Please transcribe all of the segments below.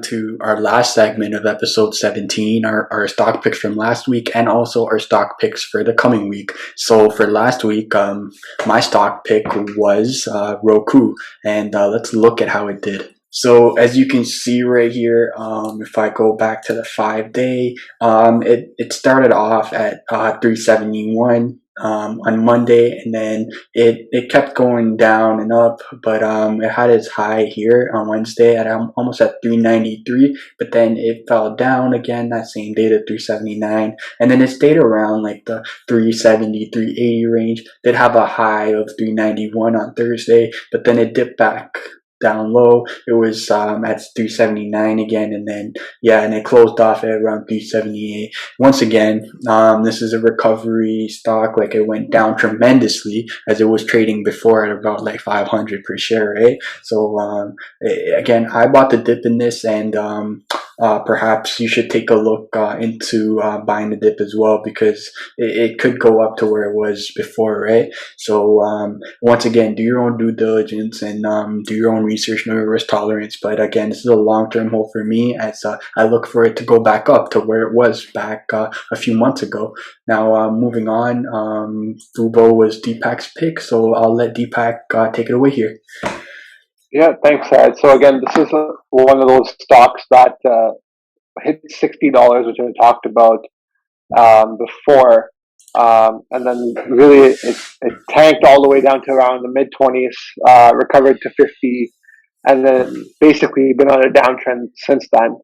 to our last segment of episode 17, our stock picks from last week and also our stock picks for the coming week. So for last week, my stock pick was Roku, and let's look at how it did. So as you can see right here, if I go back to the 5-day, it started off at 371 on Monday, and then it kept going down and up, but it had its high here on Wednesday at almost at 393, but then it fell down again that same day to 379, and then it stayed around like the 370 380 range. Did have a high of 391 on Thursday, but then it dipped back down low. It was at 379 again, and then and it closed off at around 378. Once again, this is a recovery stock. Like, it went down tremendously as it was trading before at about like 500 per share, right? So again, I bought the dip in this, and perhaps you should take a look into buying the dip as well, because it could go up to where it was before, right? So once again, do your own due diligence and do your own research, know your risk tolerance. But again, this is a long-term hold for me, as I look for it to go back up to where it was back a few months ago. Now, moving on, FUBO was Deepak's pick, so I'll let Deepak take it away here. Yeah, thanks, Ed. So again, this is one of those stocks that hit $60, which I talked about before, and then really it tanked all the way down to around the mid-20s, recovered to 50, and then basically been on a downtrend since then.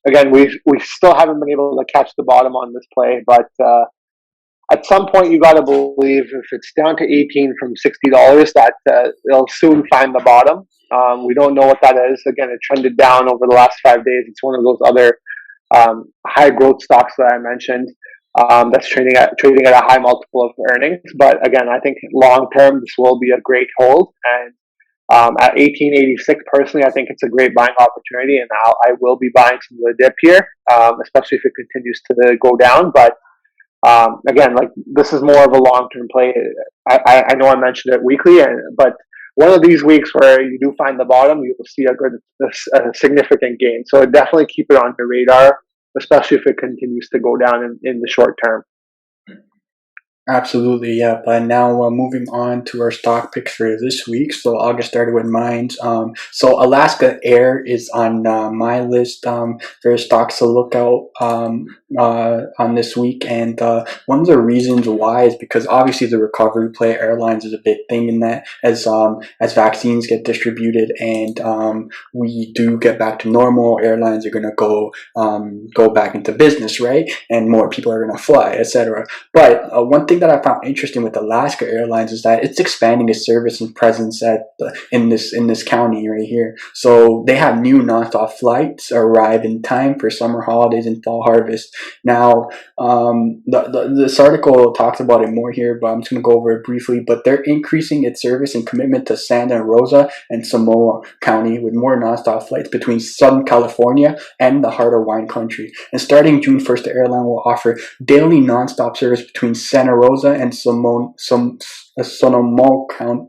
Again, we still haven't been able to catch the bottom on this play, but at some point, you got to believe if it's down to 18 from $60, that it'll soon find the bottom. We don't know what that is. Again, it trended down over the last 5 days. It's one of those other high growth stocks that I mentioned that's trading at a high multiple of earnings. But again, I think long term this will be a great hold. And at 1886, personally, I think it's a great buying opportunity, and I will be buying some of the dip here, especially if it continues to go down. But again, like, this is more of a long-term play. I know I mentioned it weekly, but one of these weeks where you do find the bottom, you will see a significant gain. So definitely keep it on your radar, especially if it continues to go down in the short term. Absolutely, yeah. But now moving on to our stock picks for this week. So I'll get started with mine. So Alaska Air is on my list for stocks to look out on this week. And one of the reasons why is because obviously the recovery play, airlines is a big thing in that, as vaccines get distributed and we do get back to normal, airlines are going to go back into business, right? And more people are going to fly, etc. But one thing that I found interesting with Alaska Airlines is that it's expanding its service and presence in this county right here. So they have new nonstop flights arrive in time for summer holidays and fall harvest. Now, this article talks about it more here, but I'm just going to go over it briefly. But they're increasing its service and commitment to Santa Rosa and Sonoma County with more nonstop flights between Southern California and the heart of wine country. And starting June 1st, the airline will offer daily nonstop service between Santa Rosa and Sonoma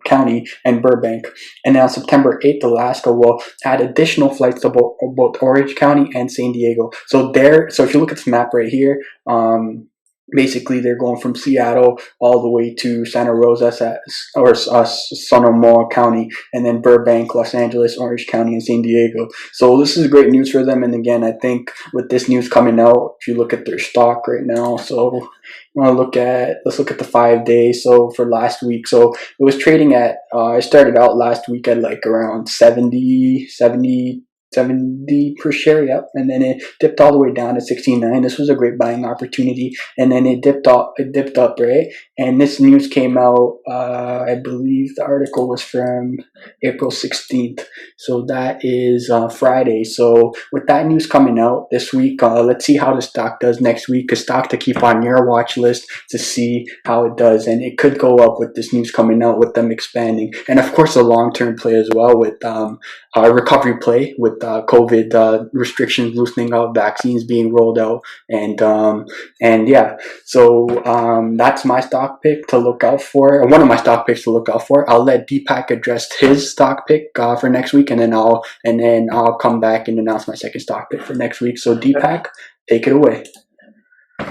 County and Burbank. And on September 8th, Alaska will add additional flights to both Orange County and San Diego. So if you look at this map right here, basically they're going from Seattle all the way to Santa Rosa or Sonoma County, and then Burbank, Los Angeles, Orange County, and San Diego. So this is great news for them. And again, I think with this news coming out, if you look at their stock right now, so let's look at the 5 days. So for last week, so it was trading at it started out last week at like around 70 per share, yep, and then it dipped all the way down to 69. This was a great buying opportunity, and then it dipped up, right? And this news came out, I believe the article was from April 16th, so that is Friday. So with that news coming out this week, let's see how the stock does next week. A stock to keep on your watch list to see how it does, and it could go up with this news coming out, with them expanding, and of course a long-term play as well with a recovery play with COVID restrictions loosening up, vaccines being rolled out, and yeah. So that's my stock pick to look out for. One of my stock picks to look out for. I'll let Deepak address his stock pick for next week, and then I'll come back and announce my second stock pick for next week. So Deepak, take it away.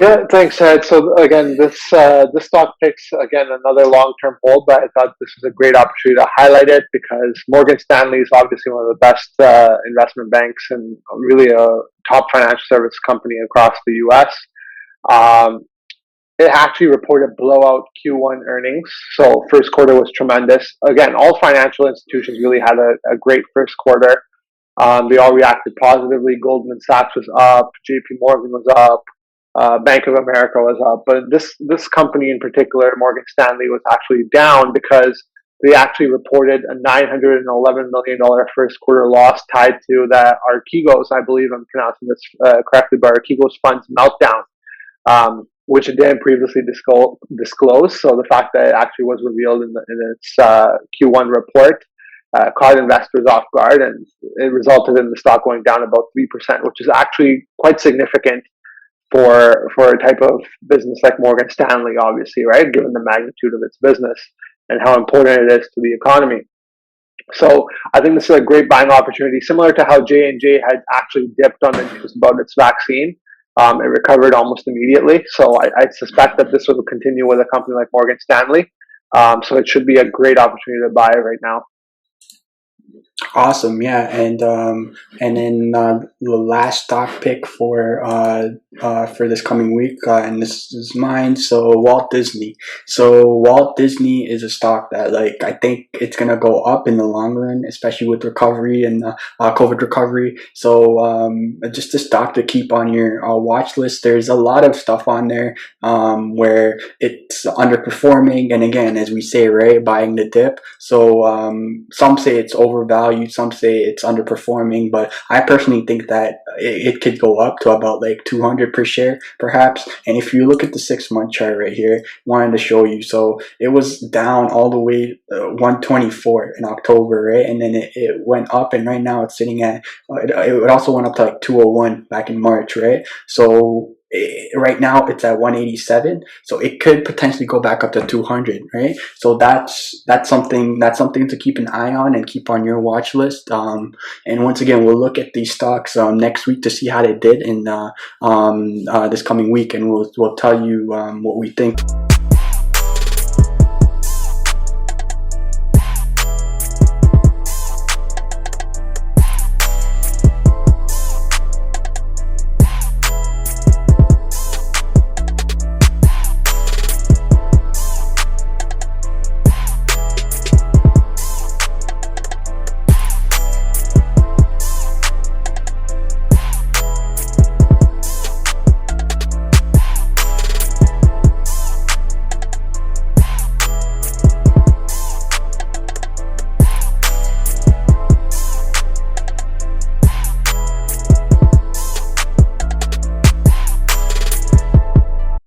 Yeah, thanks, Ed. So again, this stock picks again another long-term hold, but I thought this was a great opportunity to highlight it because Morgan Stanley is obviously one of the best investment banks and really a top financial service company across the U.S. Um, it actually reported blowout Q1 earnings, so first quarter was tremendous. Again, all financial institutions really had a great first quarter. They all reacted positively. Goldman Sachs was up, J.P. Morgan was up. Bank of America was up, but this company in particular, Morgan Stanley, was actually down because they actually reported a $911 million first quarter loss tied to the Archegos, I believe I'm pronouncing this correctly, but Archegos funds meltdown, which it didn't previously disclose. So the fact that it actually was revealed in its Q1 report caught investors off guard, and it resulted in the stock going down about 3%, which is actually quite significant for a type of business like Morgan Stanley, obviously, right? Given the magnitude of its business and how important it is to the economy. So I think this is a great buying opportunity, similar to how J&J had actually dipped on the news about its vaccine. It recovered almost immediately. So I suspect that this will continue with a company like Morgan Stanley. So it should be a great opportunity to buy right now. Awesome, yeah, and then the last stock pick for this coming week, and this is mine. So Walt Disney. So Walt Disney is a stock that, like, I think it's gonna go up in the long run, especially with recovery and COVID recovery. So just a stock to keep on your watch list. There's a lot of stuff on there where it's underperforming, and again, as we say, right, buying the dip. So some say it's overvalued, some say it's underperforming, but I personally think that it could go up to about like 200 per share, perhaps. And if you look at the 6-month chart right here, wanted to show you. So it was down all the way 124 in October, right? And then it went up, and right now it's sitting at, it also went up to like 201 back in March, right? So right now it's at 187, so it could potentially go back up to 200, right? So that's something to keep an eye on and keep on your watch list. And once again, we'll look at these stocks next week to see how they did in this coming week, and we'll tell you what we think.